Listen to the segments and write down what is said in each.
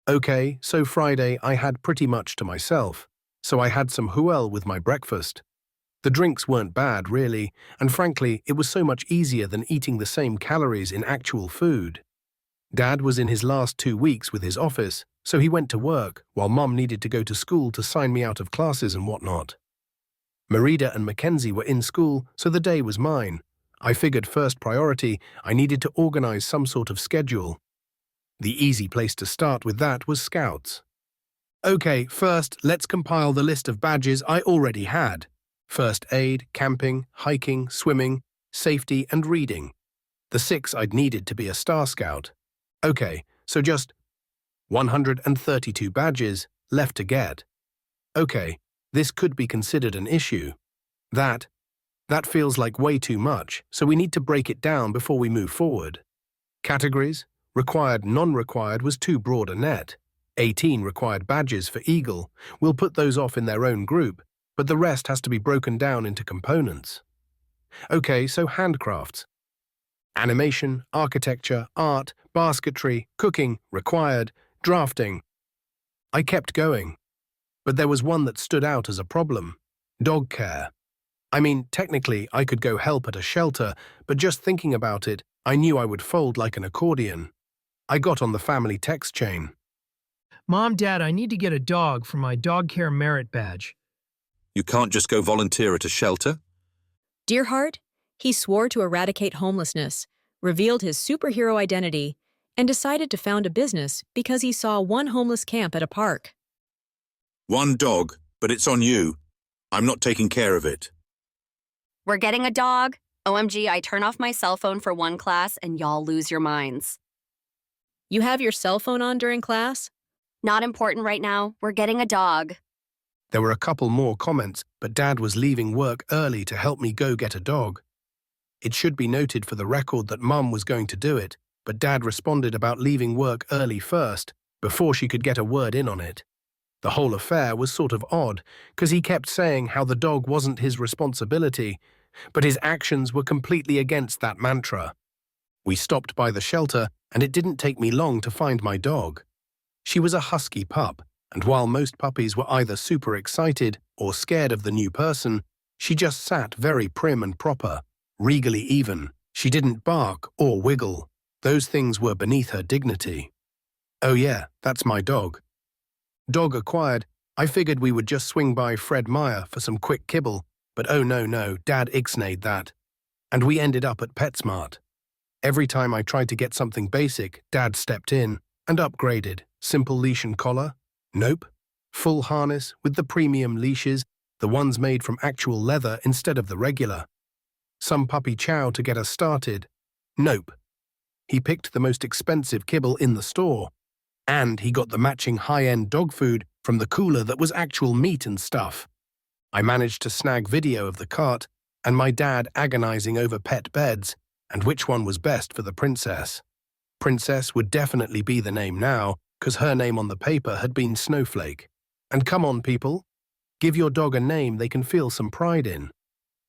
Okay, so Friday I had pretty much to myself, so I had some huel with my breakfast. The drinks weren't bad, really, and frankly, it was so much easier than eating the same calories in actual food. Dad was in his last 2 weeks with his office, so he went to work, while Mum needed to go to school to sign me out of classes and whatnot. Merida and Mackenzie were in school, so the day was mine. I figured first priority, I needed to organize some sort of schedule. The easy place to start with that was Scouts. Okay, first, let's compile the list of badges I already had. First aid, camping, hiking, swimming, safety, and reading. The 6 I'd needed to be a Star Scout. Okay, so just 132 badges left to get. Okay, this could be considered an issue. That feels like way too much, so we need to break it down before we move forward. Categories: required, non-required was too broad a net. 18 required badges for Eagle. We'll put those off in their own group, but the rest has to be broken down into components. Okay, so handcrafts. Animation, architecture, art, basketry, cooking, required, drafting. I kept going. But there was one that stood out as a problem: dog care. I mean, technically, I could go help at a shelter, but just thinking about it, I knew I would fold like an accordion. I got on the family text chain. Mom, Dad, I need to get a dog for my dog care merit badge. You can't just go volunteer at a shelter? Dear heart, he swore to eradicate homelessness, revealed his superhero identity, and decided to found a business because he saw one homeless camp at a park. One dog, but it's on you. I'm not taking care of it. We're getting a dog. OMG, I turn off my cell phone for one class and y'all lose your minds. You have your cell phone on during class? Not important right now. We're getting a dog. There were a couple more comments, but Dad was leaving work early to help me go get a dog. It should be noted for the record that Mum was going to do it, but Dad responded about leaving work early first, before she could get a word in on it. The whole affair was sort of odd, because he kept saying how the dog wasn't his responsibility, but his actions were completely against that mantra. We stopped by the shelter, and it didn't take me long to find my dog. She was a husky pup, and while most puppies were either super excited or scared of the new person, she just sat very prim and proper, regally even. She didn't bark or wiggle. Those things were beneath her dignity. Oh yeah, that's my dog. Dog acquired. I figured we would just swing by Fred Meyer for some quick kibble, but oh no, Dad ixnayed that. And we ended up at PetSmart. Every time I tried to get something basic, Dad stepped in and upgraded. Simple leash and collar? Nope. Full harness with the premium leashes, the ones made from actual leather instead of the regular. Some puppy chow to get us started? Nope. He picked the most expensive kibble in the store. And he got the matching high-end dog food from the cooler that was actual meat and stuff. I managed to snag video of the cart and my dad agonizing over pet beds and which one was best for the princess. Princess would definitely be the name now, because her name on the paper had been Snowflake. And come on, people. Give your dog a name they can feel some pride in.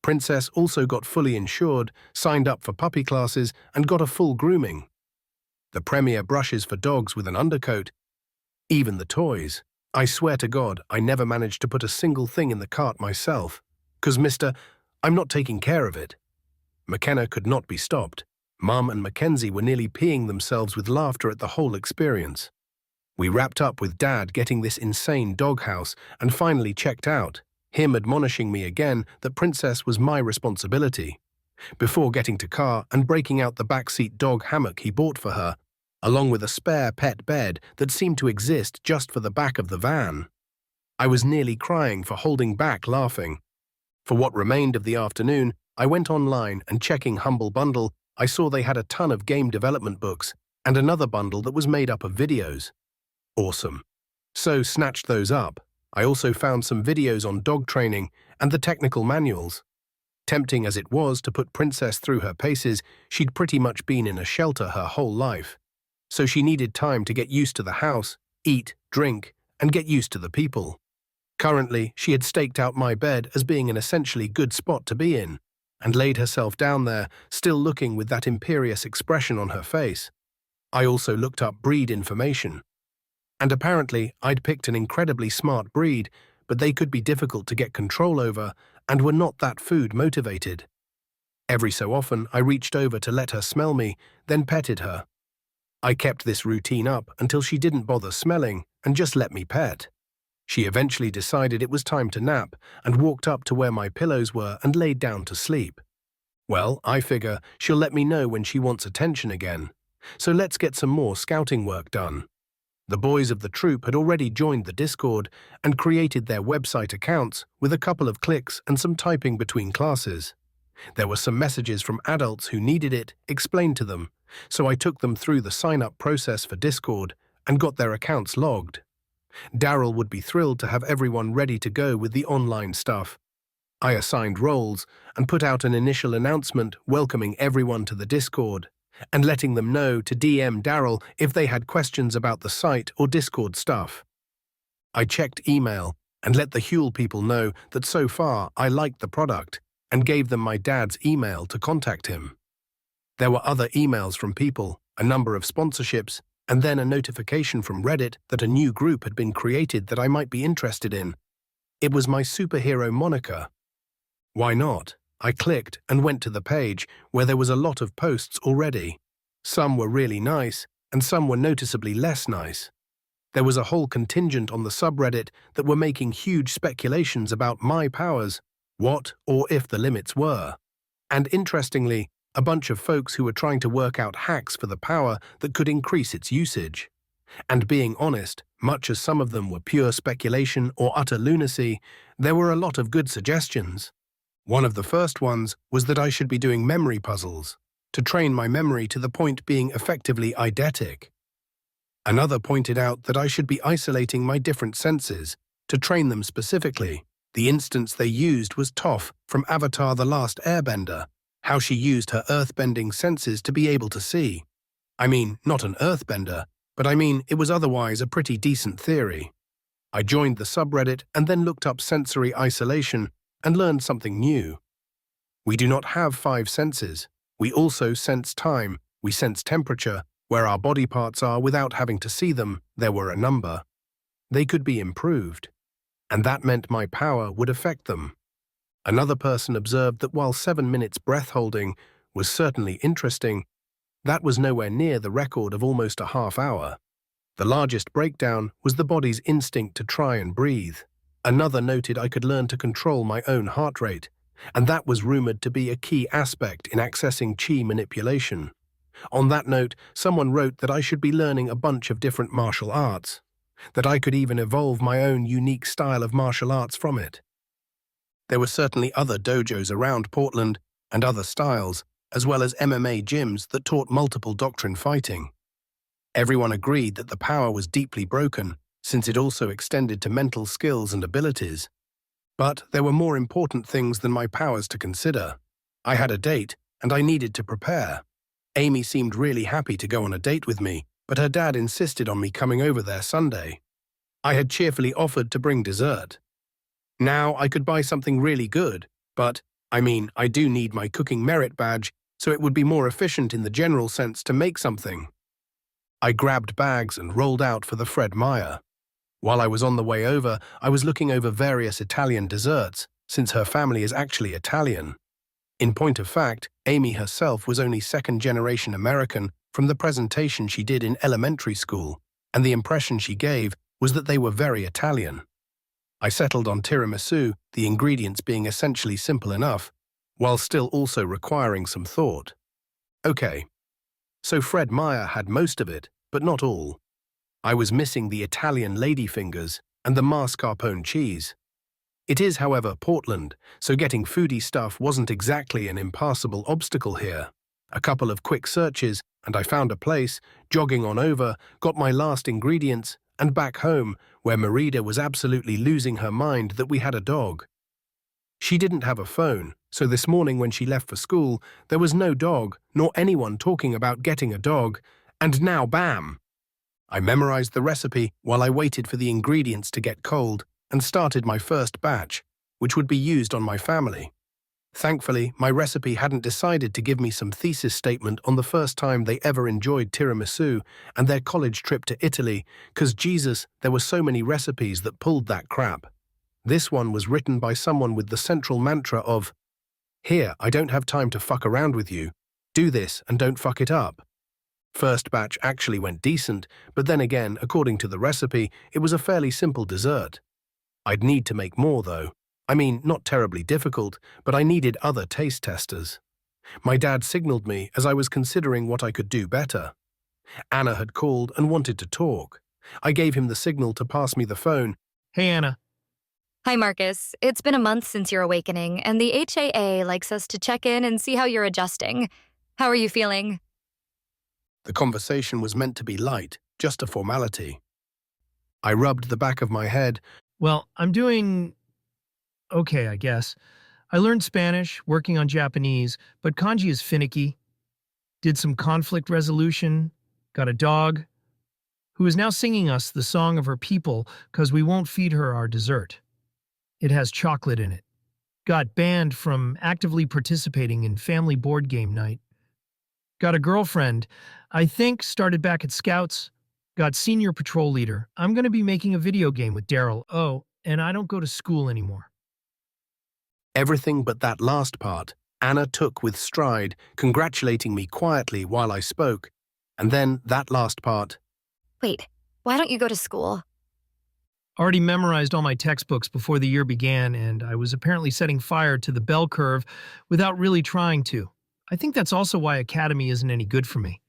Princess also got fully insured, signed up for puppy classes, and got a full grooming. The premier brushes for dogs with an undercoat. Even the toys. I swear to God, I never managed to put a single thing in the cart myself. 'Cause I'm not taking care of it. McKenna could not be stopped. Mum and Mackenzie were nearly peeing themselves with laughter at the whole experience. We wrapped up with Dad getting this insane doghouse and finally checked out, him admonishing me again that Princess was my responsibility, before getting to car and breaking out the backseat dog hammock he bought for her, along with a spare pet bed that seemed to exist just for the back of the van. I was nearly crying for holding back laughing. For what remained of the afternoon, I went online and checking Humble Bundle, I saw they had a ton of game development books and another bundle that was made up of videos. Awesome. So snatched those up. I also found some videos on dog training and the technical manuals. Tempting as it was to put Princess through her paces, she'd pretty much been in a shelter her whole life. So she needed time to get used to the house, eat, drink, and get used to the people. Currently, she had staked out my bed as being an essentially good spot to be in, and laid herself down there, still looking with that imperious expression on her face. I also looked up breed information. And apparently, I'd picked an incredibly smart breed, but they could be difficult to get control over and were not that food motivated. Every so often, I reached over to let her smell me, then petted her. I kept this routine up until she didn't bother smelling and just let me pet. She eventually decided it was time to nap and walked up to where my pillows were and laid down to sleep. Well, I figure she'll let me know when she wants attention again. So let's get some more scouting work done. The boys of the troop had already joined the Discord and created their website accounts with a couple of clicks and some typing between classes. There were some messages from adults who needed it explained to them, so I took them through the sign-up process for Discord and got their accounts logged. Daryl would be thrilled to have everyone ready to go with the online stuff. I assigned roles and put out an initial announcement welcoming everyone to the Discord and letting them know to DM Daryl if they had questions about the site or Discord stuff. I checked email and let the Huel people know that so far I liked the product and gave them my dad's email to contact him. There were other emails from people, a number of sponsorships, and then a notification from Reddit that a new group had been created that I might be interested in. It was my superhero moniker. Why not? I clicked and went to the page where there was a lot of posts already. Some were really nice, and some were noticeably less nice. There was a whole contingent on the subreddit that were making huge speculations about my powers, what or if the limits were. And interestingly, a bunch of folks who were trying to work out hacks for the power that could increase its usage. And being honest, much as some of them were pure speculation or utter lunacy, there were a lot of good suggestions. One of the first ones was that I should be doing memory puzzles, to train my memory to the point being effectively eidetic. Another pointed out that I should be isolating my different senses, to train them specifically. The instance they used was Toph from Avatar: The Last Airbender, how she used her earthbending senses to be able to see. I mean, not an earthbender, but I mean it was otherwise a pretty decent theory. I joined the subreddit and then looked up sensory isolation and learned something new. We do not have 5 senses. We also sense time, we sense temperature, where our body parts are without having to see them. There were a number. They could be improved. And that meant my power would affect them. Another person observed that while 7 minutes breath-holding was certainly interesting, that was nowhere near the record of almost a half hour. The largest breakdown was the body's instinct to try and breathe. Another noted I could learn to control my own heart rate, and that was rumored to be a key aspect in accessing chi manipulation. On that note, someone wrote that I should be learning a bunch of different martial arts, that I could even evolve my own unique style of martial arts from it. There were certainly other dojos around Portland and other styles, as well as MMA gyms that taught multiple doctrine fighting. Everyone agreed that the power was deeply broken, since it also extended to mental skills and abilities. But there were more important things than my powers to consider. I had a date, and I needed to prepare. Amy seemed really happy to go on a date with me, but her dad insisted on me coming over there Sunday. I had cheerfully offered to bring dessert. Now I could buy something really good, but, I mean, I do need my cooking merit badge, so it would be more efficient in the general sense to make something. I grabbed bags and rolled out for the Fred Meyer. While I was on the way over, I was looking over various Italian desserts, since her family is actually Italian. In point of fact, Amy herself was only second-generation American from the presentation she did in elementary school, and the impression she gave was that they were very Italian. I settled on tiramisu, the ingredients being essentially simple enough, while still also requiring some thought. Okay, so Fred Meyer had most of it, but not all. I was missing the Italian ladyfingers and the mascarpone cheese. It is, however, Portland, so getting foodie stuff wasn't exactly an impassable obstacle here. A couple of quick searches, and I found a place, jogging on over, got my last ingredients, and back home, where Merida was absolutely losing her mind that we had a dog. She didn't have a phone, so this morning when she left for school, there was no dog, nor anyone talking about getting a dog, and now bam! I memorized the recipe while I waited for the ingredients to get cold and started my first batch, which would be used on my family. Thankfully, my recipe hadn't decided to give me some thesis statement on the first time they ever enjoyed tiramisu and their college trip to Italy, 'cause Jesus, there were so many recipes that pulled that crap. This one was written by someone with the central mantra of, "Here, I don't have time to fuck around with you. Do this and don't fuck it up." First batch actually went decent, but then again, according to the recipe, it was a fairly simple dessert. I'd need to make more though. I mean, not terribly difficult, but I needed other taste testers. My dad signaled me as I was considering what I could do better. Anna had called and wanted to talk. I gave him the signal to pass me the phone. Hey, Anna. Hi, Marcus. It's been a month since your awakening, and the HAA likes us to check in and see how you're adjusting. How are you feeling? The conversation was meant to be light, just a formality. I rubbed the back of my head. Well, I'm doing okay, I guess. I learned Spanish, working on Japanese, but kanji is finicky. Did some conflict resolution, got a dog, who is now singing us the song of her people because we won't feed her our dessert. It has chocolate in it. Got banned from actively participating in family board game night. Got a girlfriend, I think started back at Scouts. Got senior patrol leader. I'm going to be making a video game with Daryl. Oh, and I don't go to school anymore. Everything but that last part, Anna took with stride, congratulating me quietly while I spoke. And then that last part. Wait, why don't you go to school? Already memorized all my textbooks before the year began, and I was apparently setting fire to the bell curve without really trying to. I think that's also why Academy isn't any good for me.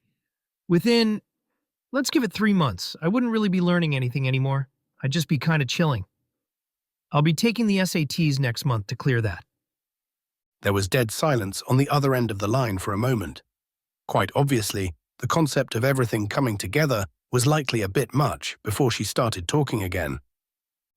Within, let's give it 3 months, I wouldn't really be learning anything anymore. I'd just be kind of chilling. I'll be taking the SATs next month to clear that. There was dead silence on the other end of the line for a moment. Quite obviously, the concept of everything coming together was likely a bit much before she started talking again.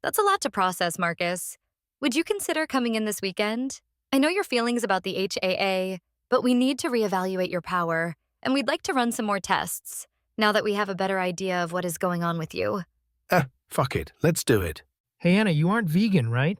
That's a lot to process, Marcus. Would you consider coming in this weekend? I know your feelings about the HAA, but we need to reevaluate your power, and we'd like to run some more tests, now that we have a better idea of what is going on with you. Fuck it, let's do it. Hey, Anna, you aren't vegan, right?